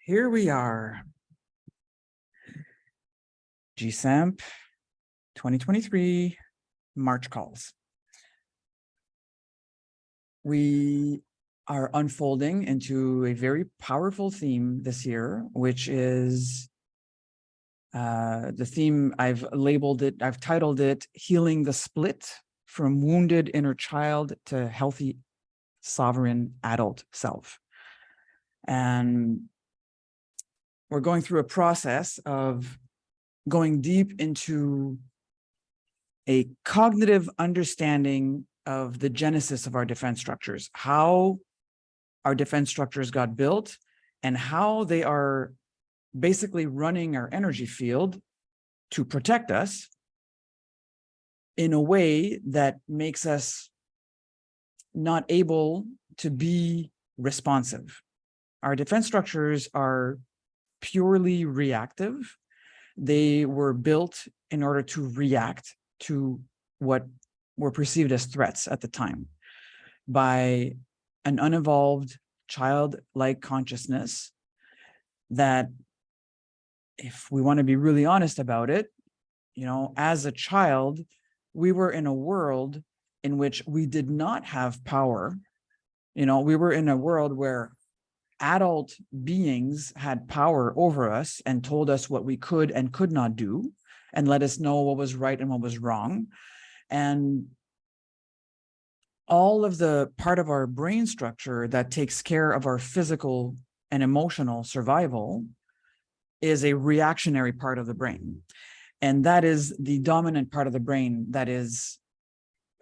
Here we are. JSEMP 2023 March calls. We are unfolding into a very powerful theme this year, which is the theme I've titled it, Healing the Split from Wounded Inner Child to Healthy Sovereign Adult Self. And we're going through a process of going deep into a cognitive understanding of the genesis of our defense structures, how our defense structures got built, and how they are basically running our energy field to protect us in a way that makes us not able to be responsive. Our defense structures are purely reactive. They were built in order to react to what were perceived as threats at the time by an unevolved childlike consciousness that, if we want to be really honest about it, as a child, we were in a world in which we did not have power. We were in a world where adult beings had power over us and told us what we could and could not do, and let us know what was right and what was wrong. And all of the part of our brain structure that takes care of our physical and emotional survival is a reactionary part of the brain. And that is the dominant part of the brain that is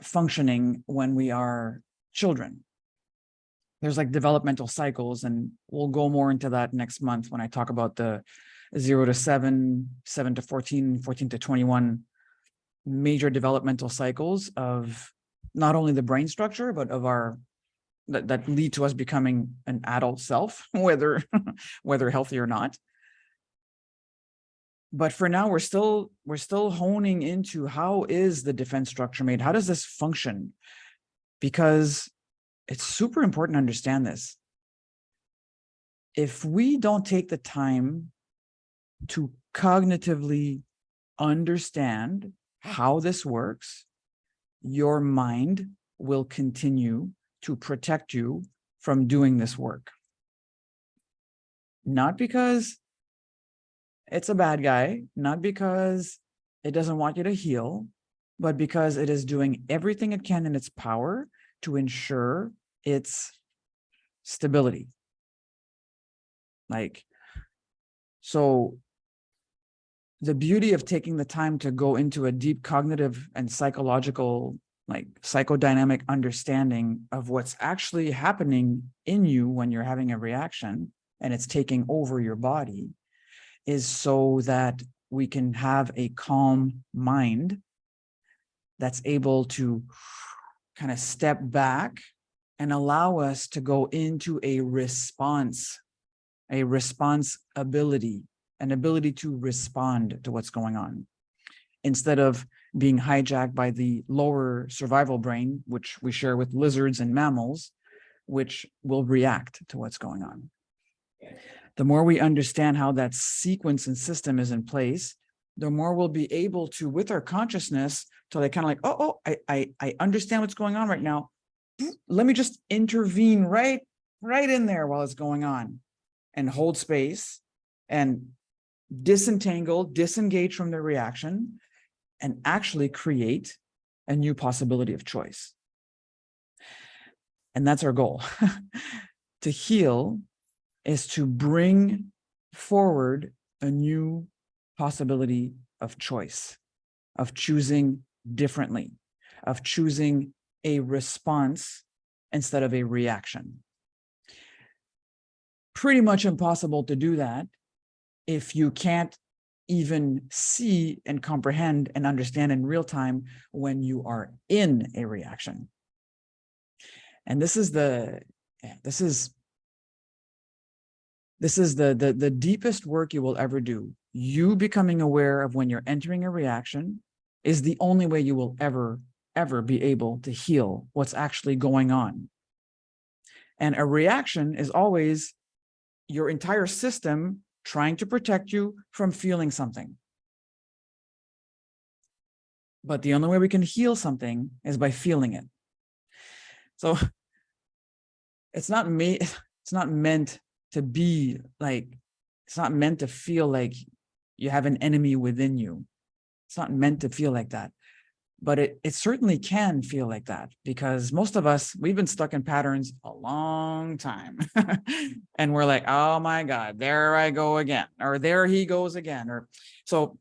functioning when we are children. There's like developmental cycles, and we'll go more into that next month when I talk about the 0 to 7, 7 to 14, 14 to 21 major developmental cycles of not only the brain structure, but of our that lead to us becoming an adult self, whether healthy or not. But for now, we're still honing into how is the defense structure made? How does this function? Because it's super important to understand this. If we don't take the time to cognitively understand how this works, your mind will continue to protect you from doing this work. Not because it's a bad guy, not because it doesn't want you to heal, but because it is doing everything it can in its power to ensure its stability. So the beauty of taking the time to go into a deep cognitive and psychological, psychodynamic understanding of what's actually happening in you when you're having a reaction and it's taking over your body, is so that we can have a calm mind that's able to kind of step back and allow us to go into a responsibility, an ability to respond to what's going on, instead of being hijacked by the lower survival brain, which we share with lizards and mammals, which will react to what's going on. The more we understand how that sequence and system is in place, the more we'll be able to, with our consciousness, to I understand what's going on right now. Let me just intervene right in there while it's going on, and hold space and disengage from the reaction, and actually create a new possibility of choice. And that's our goal. To heal is to bring forward a new possibility of choice, of choosing differently, of choosing a response instead of a reaction. Pretty much impossible to do that if you can't even see and comprehend and understand in real time when you are in a reaction. And this is the deepest work you will ever do. You becoming aware of when you're entering a reaction is the only way you will ever be able to heal what's actually going on. And a reaction is always your entire system trying to protect you from feeling something. But the only way we can heal something is by feeling it. So it's not meant to be like, it's not meant to feel like you have an enemy within you. It's not meant to feel like that. But it certainly can feel like that, because most of us, we've been stuck in patterns a long time. And we're like, oh my God, there I go again, or there he goes again. Or so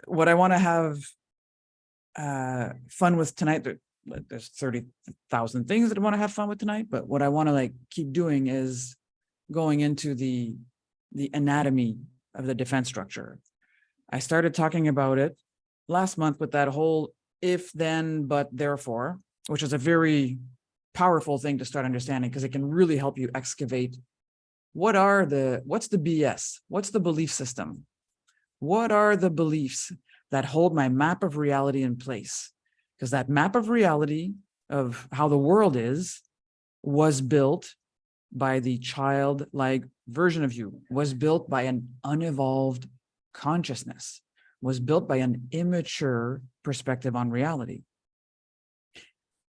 what I want to have fun with tonight, there's 30,000 things that I want to have fun with tonight, but what I want to like keep doing is going into the anatomy of the defense structure. I started talking about it last month with that whole if, then, but, therefore, which is a very powerful thing to start understanding, because it can really help you excavate what's the BS? What's the belief system? What are the beliefs that hold my map of reality in place? Because that map of reality of how the world is was built by the childlike version of you, was built by an unevolved consciousness, was built by an immature perspective on reality.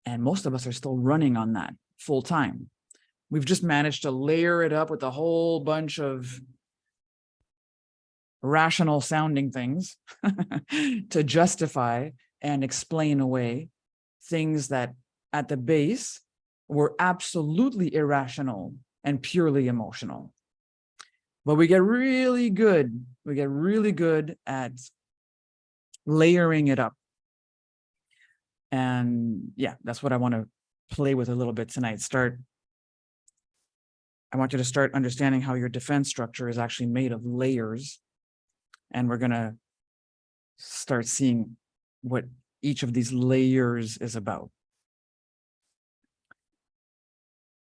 And most of us are still running on that full time. We've just managed to layer it up with a whole bunch of rational sounding things to justify and explain away things that at the base were absolutely irrational and purely emotional. But we get really good at layering it up. And yeah, that's what I want to play with a little bit tonight. I want you to start understanding how your defense structure is actually made of layers. And we're going to start seeing what each of these layers is about.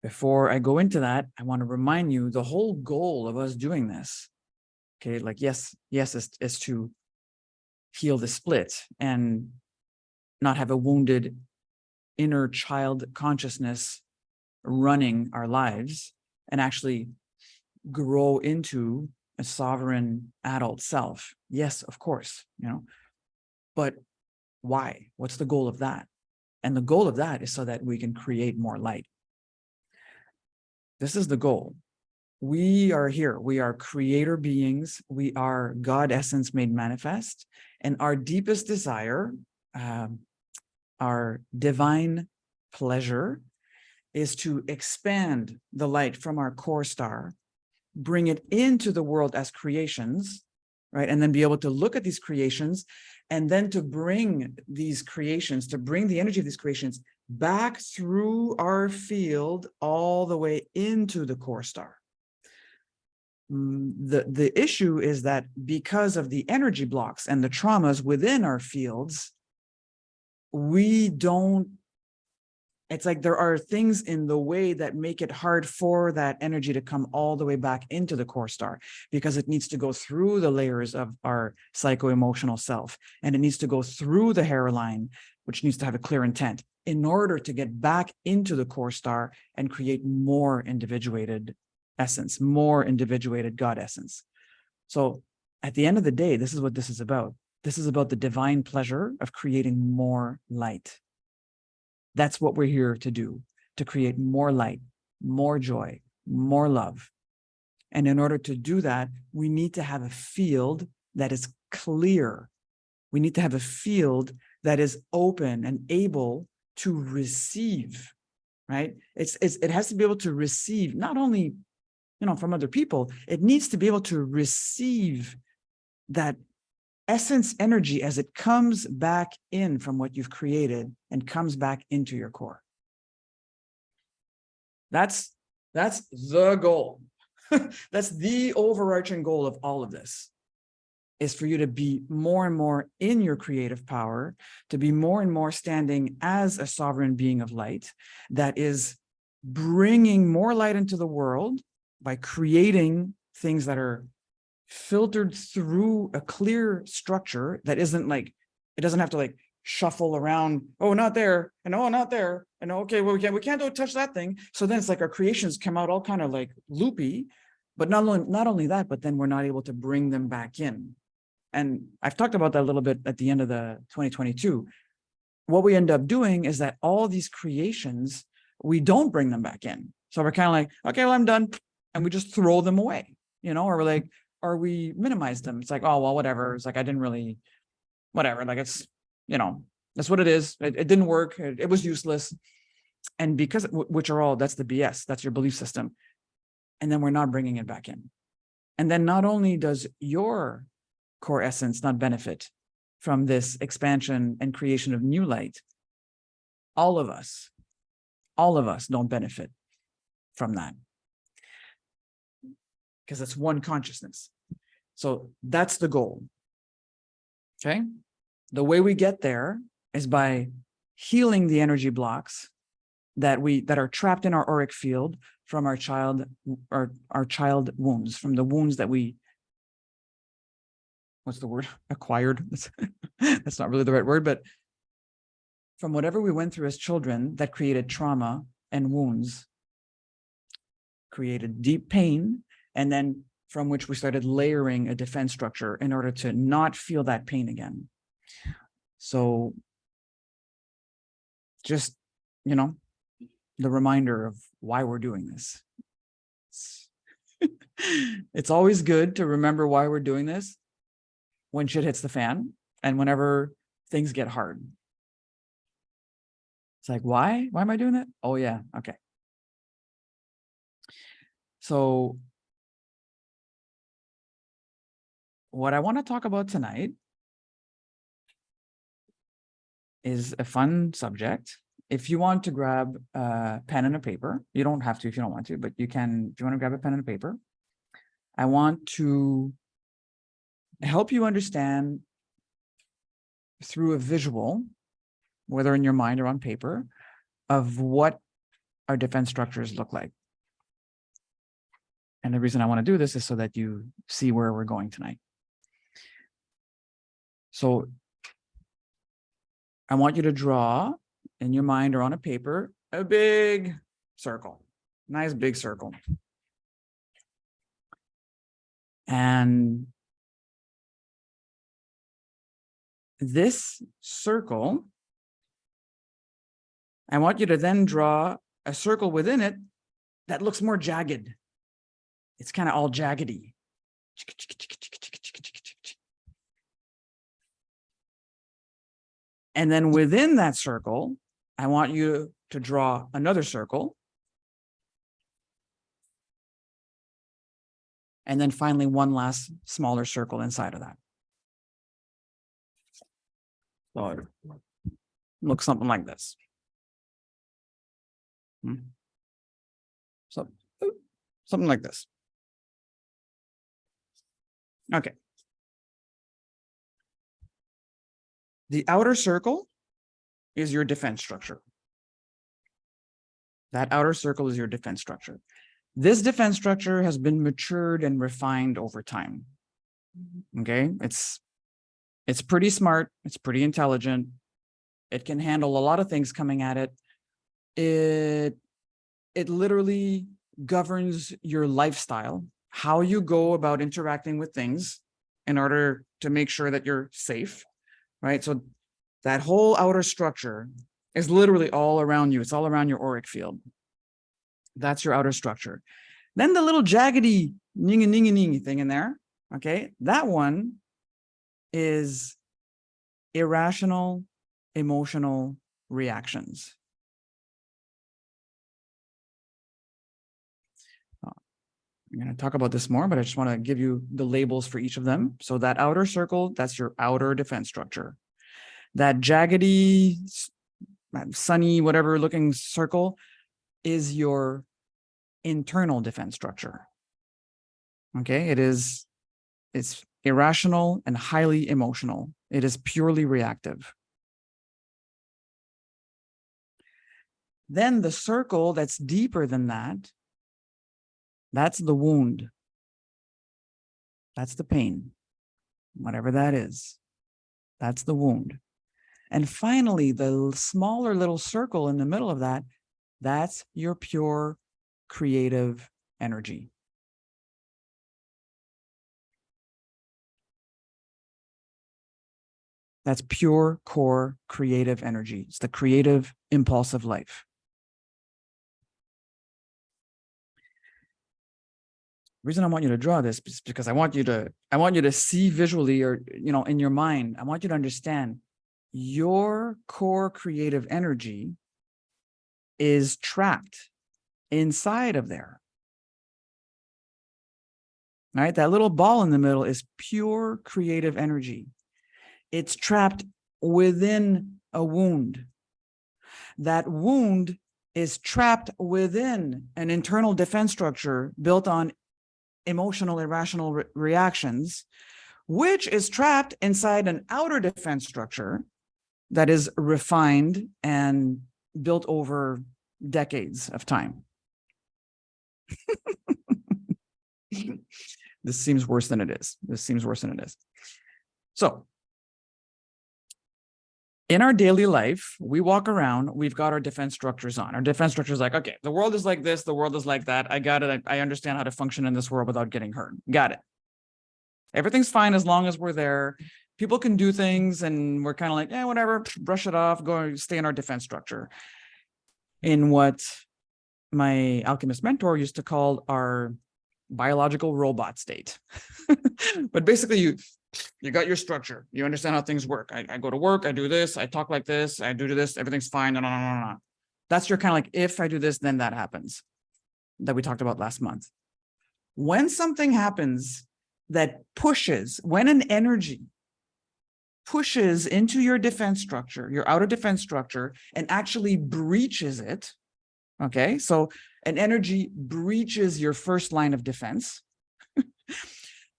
Before I go into that, I want to remind you the whole goal of us doing this, okay, like yes is to heal the split and not have a wounded inner child consciousness running our lives, and actually grow into a sovereign adult self. Yes, of course, but why? What's the goal of that? And the goal of that is so that we can create more light. This is the goal. We are here. We are creator beings. We are God essence made manifest. And our deepest desire, our divine pleasure, is to expand the light from our core star, bring it into the world as creations, right? And then be able to look at these creations, and then to bring these creations, to bring the energy of these creations back through our field all the way into the core star. The issue is that because of the energy blocks and the traumas within our fields, it's like there are things in the way that make it hard for that energy to come all the way back into the core star, because it needs to go through the layers of our psycho-emotional self, and it needs to go through the hairline, which needs to have a clear intent, in order to get back into the core star and create more individuated essence, more individuated God essence. So at the end of the day, this is what this is about. This is about the divine pleasure of creating more light. That's what we're here to do, to create more light, more joy, more love. And in order to do that, we need to have a field that is clear. We need to have a field that is open and able to receive, right? It has to be able to receive not only, from other people, it needs to be able to receive that essence energy as it comes back in from what you've created and comes back into your core. That's the goal. That's the overarching goal of all of this, is for you to be more and more in your creative power, to be more and more standing as a sovereign being of light that is bringing more light into the world by creating things that are filtered through a clear structure that isn't like, it doesn't have to like shuffle around. Oh, not there, and oh, not there, and okay, well, we can't don't touch that thing. So then it's like our creations come out all kind of like loopy, but not only that, but then we're not able to bring them back in. And I've talked about that a little bit at the end of the 2022. What we end up doing is that all these creations, we don't bring them back in. So we're kind of like, okay, well, I'm done. And we just throw them away, or we're like, or we minimize them. It's like, oh, well, whatever. It's like, I didn't really, whatever. Like, it's, that's what it is. It didn't work. It was useless. And because, which are all, that's the BS. That's your belief system. And then we're not bringing it back in. And then not only does your core essence not benefit from this expansion and creation of new light, all of us don't benefit from that, because it's one consciousness. So that's the goal. Okay. The way we get there is by healing the energy blocks that are trapped in our auric field from our child wounds, from the wounds that we, what's the word? Acquired. That's not really the right word, but from whatever we went through as children that created trauma and wounds, created deep pain, and then from which we started layering a defense structure in order to not feel that pain again. So just, the reminder of why we're doing this. It's always good to remember why we're doing this when shit hits the fan and whenever things get hard. It's like, why? Why am I doing that? Oh, yeah. Okay. So what I want to talk about tonight is a fun subject. If you want to grab a pen and a paper, you don't have to if you don't want to, but you can, if you want to grab a pen and a paper, I want to help you understand through a visual, whether in your mind or on paper, of what our defense structures look like. And the reason I want to do this is so that you see where we're going tonight. So I want you to draw in your mind or on a paper a big circle, nice big circle. And this circle, I want you to then draw a circle within it that looks more jagged. It's kind of all jaggedy. And then within that circle, I want you to draw another circle. And then finally, one last smaller circle inside of that. So it looks something like this. So something like this. Okay. The outer circle is your defense structure. That outer circle is your defense structure. This defense structure has been matured and refined over time. Okay, it's pretty smart. It's pretty intelligent. It can handle a lot of things coming at it. It literally governs your lifestyle, how you go about interacting with things in order to make sure that you're safe, right? So that whole outer structure is literally all around you. It's all around your auric field. That's your outer structure. Then the little jaggedy ning thing in there, okay? That one is irrational, emotional reactions. I'm going to talk about this more, but I just want to give you the labels for each of them. So that outer circle, that's your outer defense structure. That jaggedy, sunny, whatever looking circle is your internal defense structure. Okay, it's irrational and highly emotional. It is purely reactive. Then the circle that's deeper than that, that's the wound. That's the pain, whatever that is. That's the wound. And finally, the smaller little circle in the middle of that, that's your pure creative energy. That's pure core creative energy. It's the creative impulse of life. The reason I want you to draw this is because I want you to see visually, or in your mind, I want you to understand your core creative energy is trapped inside of there. All right, that little ball in the middle is pure creative energy. It's trapped within a wound. That wound is trapped within an internal defense structure built on emotional, irrational reactions, which is trapped inside an outer defense structure that is refined and built over decades of time. This seems worse than it is. So, in our daily life, we walk around, we've got our defense structures on. Our defense structure is like, okay, the world is like this, the world is like that. I got it. I understand how to function in this world without getting hurt. Got it. Everything's fine as long as we're there. People can do things and we're kind of like, whatever, brush it off, go stay in our defense structure. In what my alchemist mentor used to call our biological robot state. But basically you got your structure. You understand how things work. I go to work, I do this, I talk like this, I do this, everything's fine. No. That's your kind of like, if I do this, then that happens, that we talked about last month. When something happens that pushes, when an energy pushes into your defense structure, your outer defense structure, and actually breaches it, okay? So an energy breaches your first line of defense,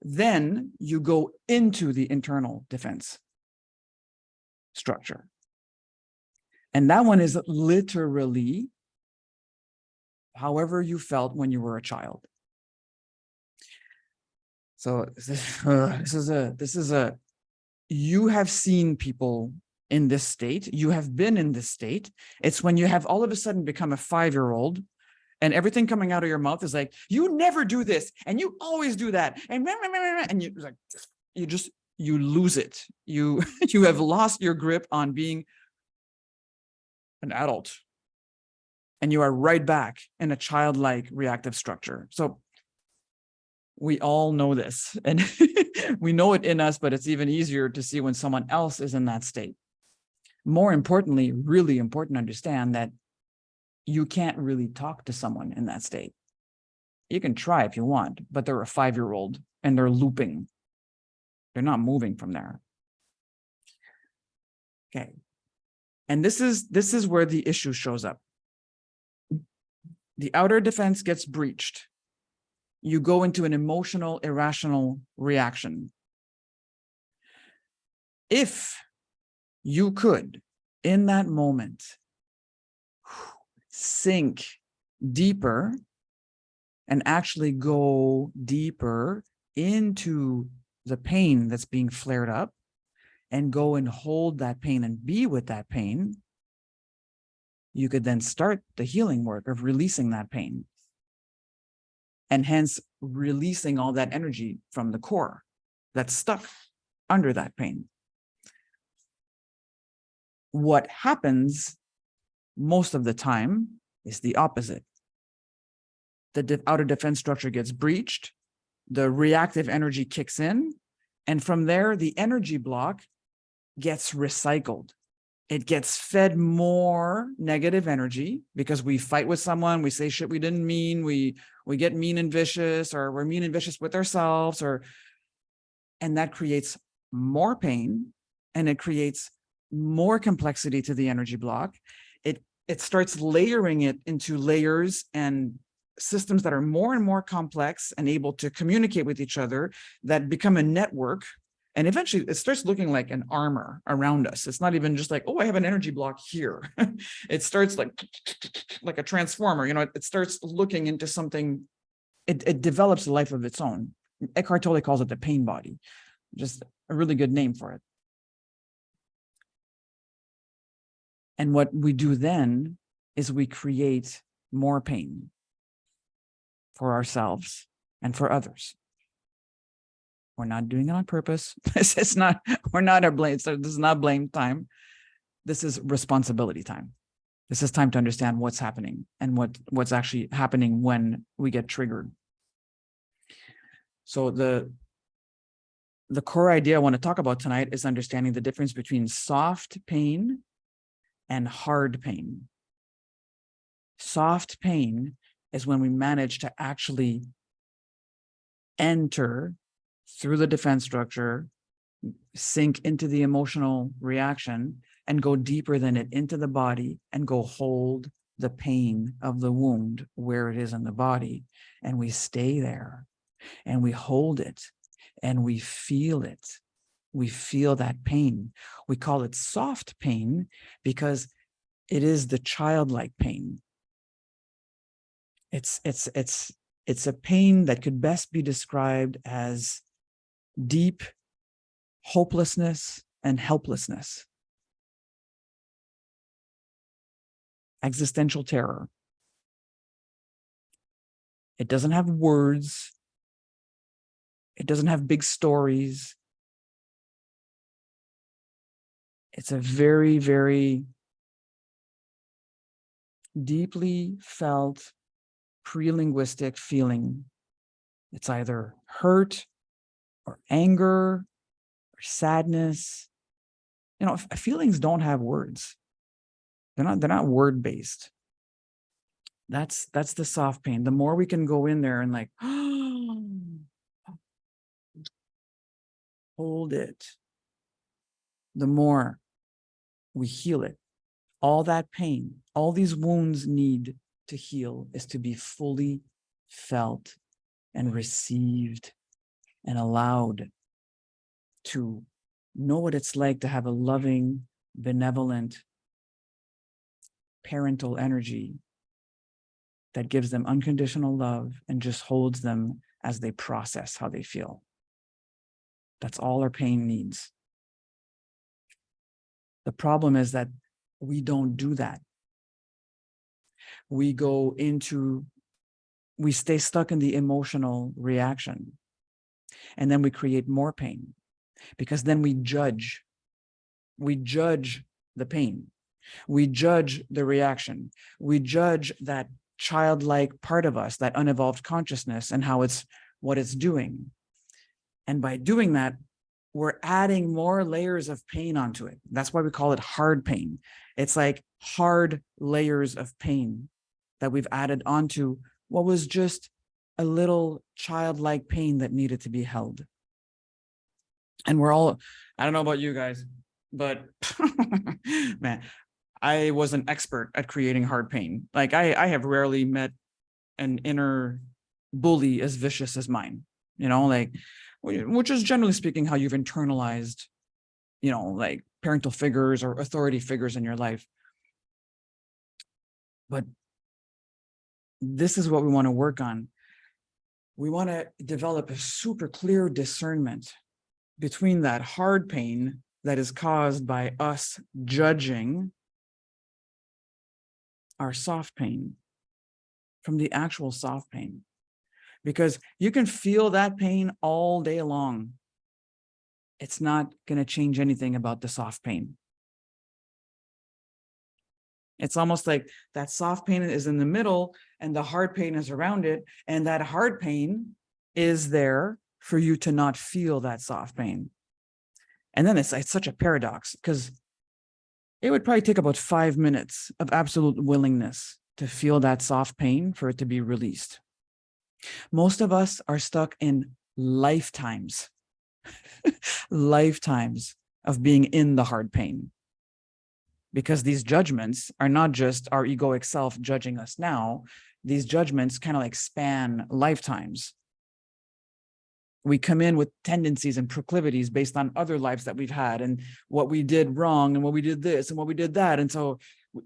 then you go into the internal defense structure. And that one is literally however you felt when you were a child. So you have seen people in this state. You have been in this state. It's when you have all of a sudden become a 5-year-old and everything coming out of your mouth is like, you never do this and you always do that. And you like, you lose it. You have lost your grip on being an adult. And you are right back in a childlike reactive structure. So we all know this, and we know it in us, but it's even easier to see when someone else is in that state. More importantly, really important to understand that you can't really talk to someone in that state. You can try if you want, but they're a 5-year-old and they're looping. They're not moving from there. Okay. And this is where the issue shows up. The outer defense gets breached. You go into an emotional, irrational reaction. If you could, in that moment, sink deeper and actually go deeper into the pain that's being flared up and go and hold that pain and be with that pain, you could then start the healing work of releasing that pain. And hence releasing all that energy from the core that's stuck under that pain. What happens most of the time is the opposite. The outer defense structure gets breached, the reactive energy kicks in, and from there, the energy block gets recycled. It gets fed more negative energy because we fight with someone, we say shit we didn't mean, we get mean and vicious, or we're mean and vicious with ourselves, and that creates more pain, and it creates more complexity to the energy block. It starts layering it into layers and systems that are more and more complex and able to communicate with each other, that become a network. And eventually it starts looking like an armor around us. It's not even just like, oh, I have an energy block here. It starts like a transformer, it starts looking into something. It develops a life of its own. Eckhart Tolle calls it the pain body. Just a really good name for it. And what we do then is we create more pain for ourselves and for others. We're not doing it on purpose. We're not our blame. So this is not blame time. This is responsibility time. This is time to understand what's happening and what's actually happening when we get triggered. So the core idea I want to talk about tonight is understanding the difference between soft pain and hard pain. Soft pain is when we manage to actually enter through the defense structure, sink into the emotional reaction, and go deeper than it into the body and go hold the pain of the wound where it is in the body. And we stay there and we hold it and we feel it. We feel that pain. We call it soft pain because it is the childlike pain. It's a pain that could best be described as deep hopelessness and helplessness. Existential terror. It doesn't have words. It doesn't have big stories. It's a very, very deeply felt pre-linguistic feeling. It's either hurt or anger or sadness. You know, feelings don't have words. They're not word-based. That's the soft pain. The more we can go in there and like, hold it, the more we heal it. All that pain, all these wounds need to heal is to be fully felt and received and allowed to know what it's like to have a loving, benevolent, parental energy that gives them unconditional love and just holds them as they process how they feel. That's all our pain needs. The problem is that we don't do that. We stay stuck in the emotional reaction. And then we create more pain because then we judge. We judge the pain. We judge the reaction. We judge that childlike part of us, that unevolved consciousness and what it's doing. And by doing that, we're adding more layers of pain onto it. That's why we call it hard pain. It's like hard layers of pain that we've added onto what was just a little childlike pain that needed to be held. And I don't know about you guys, but man, I was an expert at creating hard pain. Like I have rarely met an inner bully as vicious as mine, like, which is generally speaking how you've internalized, like parental figures or authority figures in your life. But this is what we want to work on. We want to develop a super clear discernment between that hard pain that is caused by us judging our soft pain from the actual soft pain. Because you can feel that pain all day long. It's not going to change anything about the soft pain. It's almost like that soft pain is in the middle and the hard pain is around it. And that hard pain is there for you to not feel that soft pain. And then it's such a paradox because it would probably take about 5 minutes of absolute willingness to feel that soft pain for it to be released. Most of us are stuck in lifetimes, lifetimes of being in the hard pain. Because these judgments are not just our egoic self judging us now. These judgments kind of like span lifetimes. We come in with tendencies and proclivities based on other lives that we've had and what we did wrong and what we did this and what we did that. And so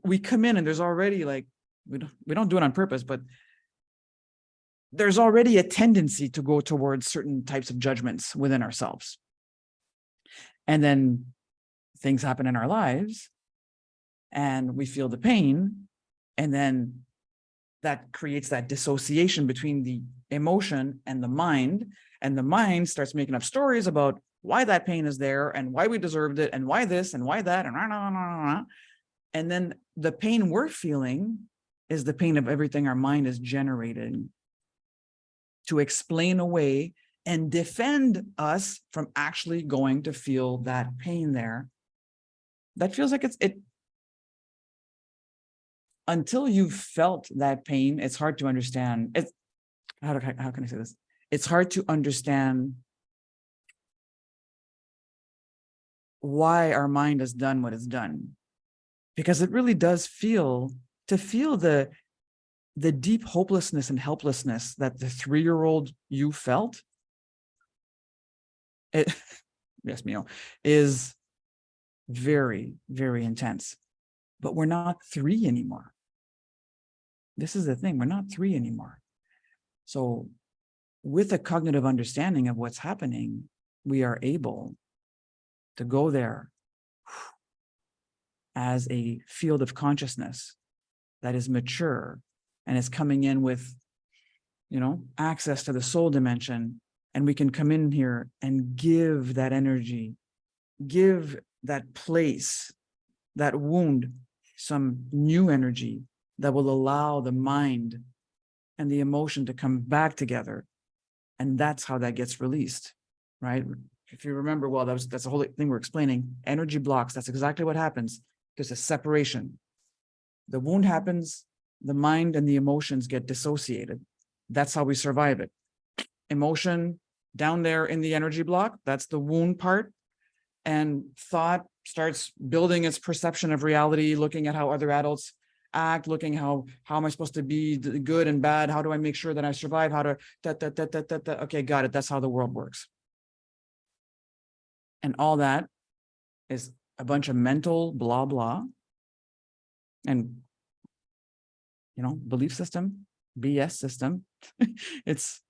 we come in and there's already like, we don't do it on purpose, but there's already a tendency to go towards certain types of judgments within ourselves. And then things happen in our lives and we feel the pain, and then that creates that dissociation between the emotion and the mind starts making up stories about why that pain is there and why we deserved it and why this and why that and then the pain we're feeling is the pain of everything our mind is generating to explain away and defend us from actually going to feel that pain there. That feels like it until you've felt that pain, it's hard to understand. It's how can I say this? It's hard to understand why our mind has done what it's done, because it really does feel the deep hopelessness and helplessness that the 3-year-old you felt. It yes, Mio, is very, very intense. But we're not 3 anymore. This is the thing, we're not 3 anymore. So with a cognitive understanding of what's happening, we are able to go there as a field of consciousness that is mature and is coming in with, access to the soul dimension. And we can come in here and give that energy, give that place, that wound, some new energy that will allow the mind and the emotion to come back together. And that's how that gets released, right? If you remember, well, that's the whole thing we're explaining. Energy blocks, that's exactly what happens. There's a separation. The wound happens, the mind and the emotions get dissociated. That's how we survive it. Emotion down there in the energy block, that's the wound part. And thought starts building its perception of reality, looking at how other adults act, looking how am I supposed to be good and bad? How do I make sure that I survive? How to okay, got it. That's how the world works. And all that is a bunch of mental blah blah and belief system, BS system. It's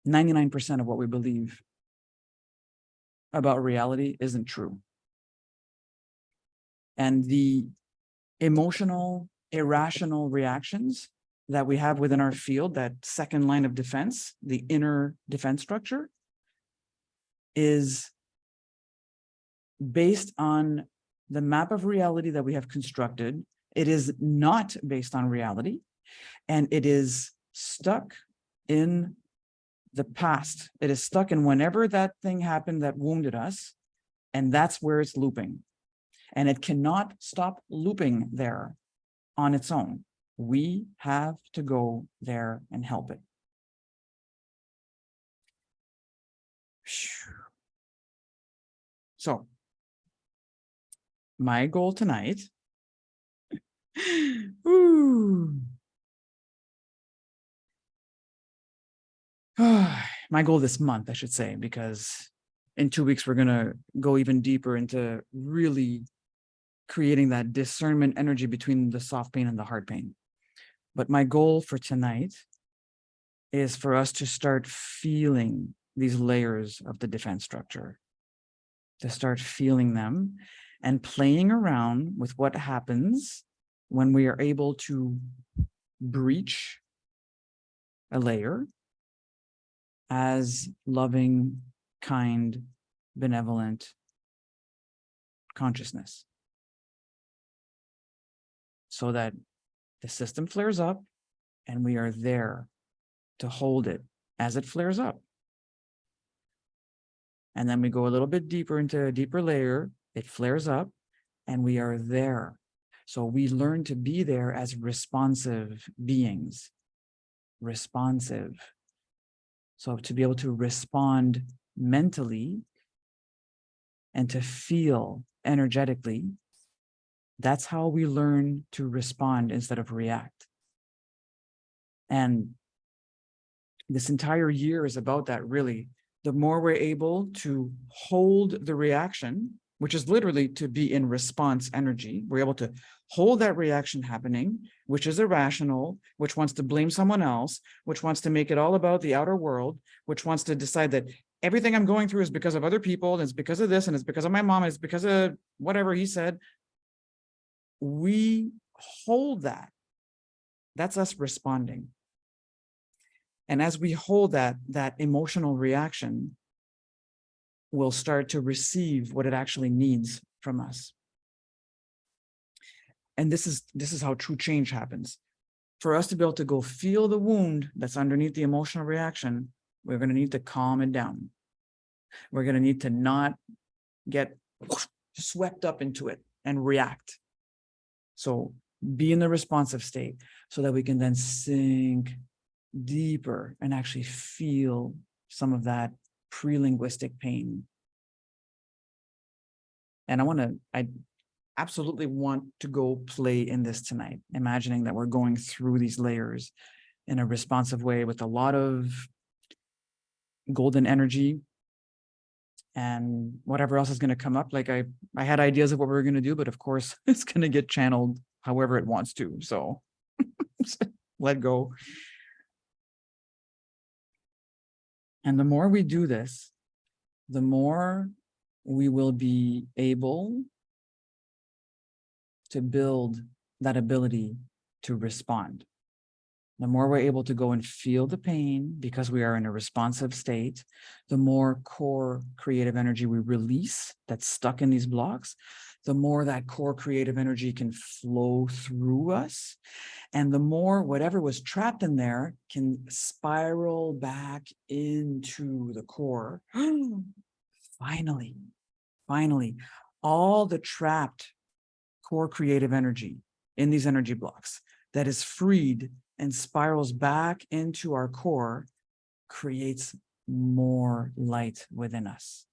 99% of what we believe about reality isn't true. And the emotional, irrational reactions that we have within our field, that second line of defense, the inner defense structure, is based on the map of reality that we have constructed. It is not based on reality, and it is stuck in the past. It is stuck in whenever that thing happened that wounded us, and that's where it's looping. And it cannot stop looping there on its own. We have to go there and help it. So, my goal tonight, my goal this month, I should say, because in 2 weeks, we're going to go even deeper into really creating that discernment energy between the soft pain and the hard pain. But my goal for tonight is for us to start feeling these layers of the defense structure, to start feeling them and playing around with what happens when we are able to breach a layer as loving, kind, benevolent consciousness, so that the system flares up and we are there to hold it as it flares up. And then we go a little bit deeper into a deeper layer, it flares up, and we are there. So we learn to be there as responsive beings, responsive. So to be able to respond mentally and to feel energetically, that's how we learn to respond instead of react. And this entire year is about that, really. The more we're able to hold the reaction, which is literally to be in response energy, we're able to hold that reaction happening, which is irrational, which wants to blame someone else, which wants to make it all about the outer world, which wants to decide that everything I'm going through is because of other people, and it's because of this, and it's because of my mom, and it's because of whatever he said. We hold that. That's us responding. And as we hold that emotional reaction, we'll start to receive what it actually needs from us. And this is how true change happens. For us to be able to go feel the wound that's underneath the emotional reaction, we're going to need to calm it down. We're going to need to not get swept up into it and react. So be in the responsive state so that we can then sink deeper and actually feel some of that pre-linguistic pain. And I absolutely want to go play in this tonight, imagining that we're going through these layers in a responsive way with a lot of golden energy and whatever else is going to come up. Like I had ideas of what we were going to do, but of course it's going to get channeled however it wants to. So let go. And the more we do this, the more we will be able to build that ability to respond. The more we're able to go and feel the pain because we are in a responsive state, the more core creative energy we release that's stuck in these blocks, the more that core creative energy can flow through us. And the more whatever was trapped in there can spiral back into the core. Finally, all the trapped core creative energy in these energy blocks that is freed and spirals back into our core creates more light within us,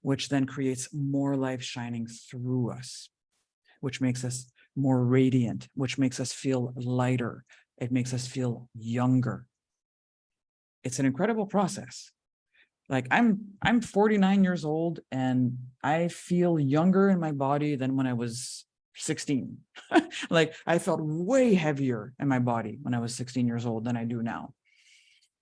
which then creates more light shining through us, which makes us more radiant, which makes us feel lighter. It makes us feel younger. It's an incredible process. Like I'm 49 years old and I feel younger in my body than when I was 16. Like I felt way heavier in my body when I was 16 years old than I do now.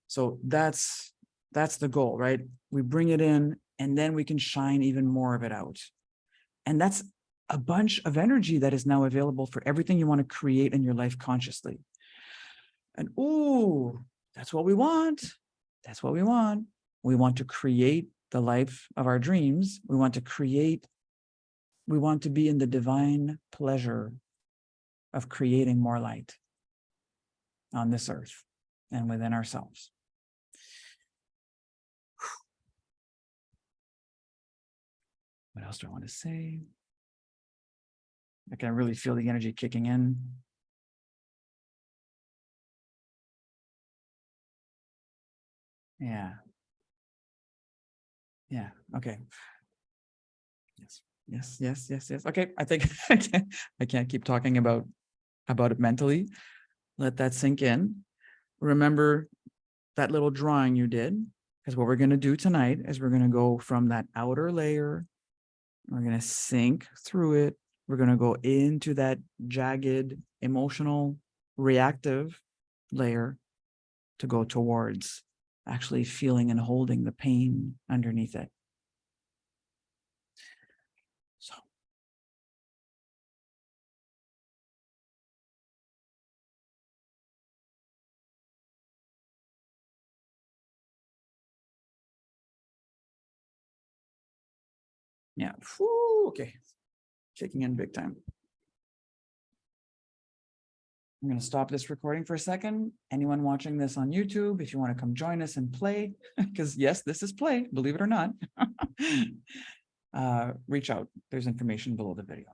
So that's the goal, right? We bring it in and then we can shine even more of it out. And that's a bunch of energy that is now available for everything you want to create in your life consciously. And that's what we want. That's what we want. We want to create the life of our dreams. We want to be in the divine pleasure of creating more light on this earth and within ourselves. What else do I want to say? I can really feel the energy kicking in. Yeah. Okay. Yes. Okay. I think I can't keep talking about it mentally. Let that sink in. Remember that little drawing you did, because what we're going to do tonight is we're going to go from that outer layer. We're going to sink through it. We're going to go into that jagged, emotional, reactive layer to go towards actually feeling and holding the pain underneath it. So. Yeah. Whew, okay. Kicking in big time. I'm going to stop this recording for a second. Anyone watching this on YouTube, if you want to come join us and play, because yes, this is play, believe it or not, reach out. There's information below the video.